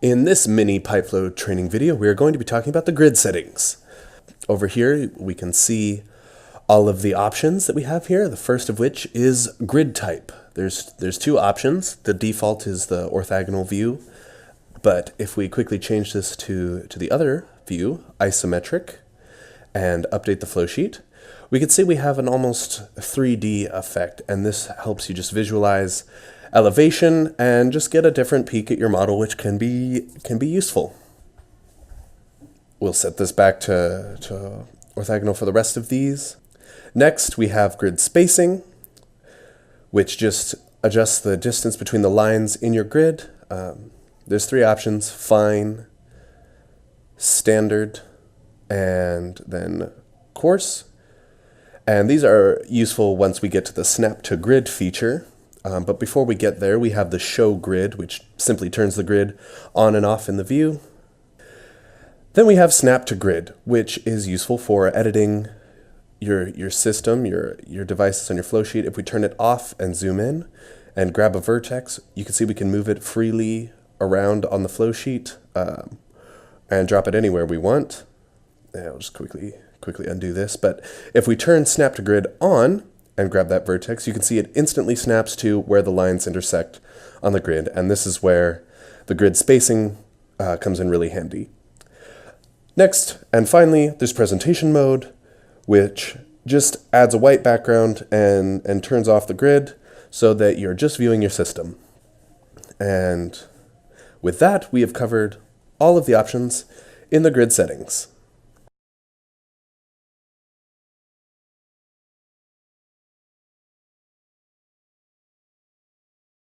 In this mini Pipeflow training video, we are going to be talking about the grid settings. Over here, we can see all of the options that we have here, the first of which is grid type. There's two options. The default is the orthogonal view, but if we quickly change this to the other view, isometric, and update the flow sheet, we can see we have an almost 3D effect, and this helps you just visualize elevation and just get a different peek at your model, which can be useful. We'll set this back to orthogonal for the rest of these. Next, we have grid spacing, which just adjusts the distance between the lines in your grid. There's three options: fine, standard, and then coarse. And these are useful once we get to the snap to grid feature. But before we get there, we have the show grid, which simply turns the grid on and off in the view. Then we have snap to grid, which is useful for editing your system, your devices on your flow sheet. If we turn it off and zoom in and grab a vertex, you can see we can move it freely around on the flow sheet and drop it anywhere we want. I'll just quickly undo this. But if we turn snap to grid on and grab that vertex, you can see it instantly snaps to where the lines intersect on the grid. And this is where the grid spacing comes in really handy. Next, and finally, there's presentation mode, which just adds a white background and turns off the grid so that you're just viewing your system. And with that, we have covered all of the options in the grid settings.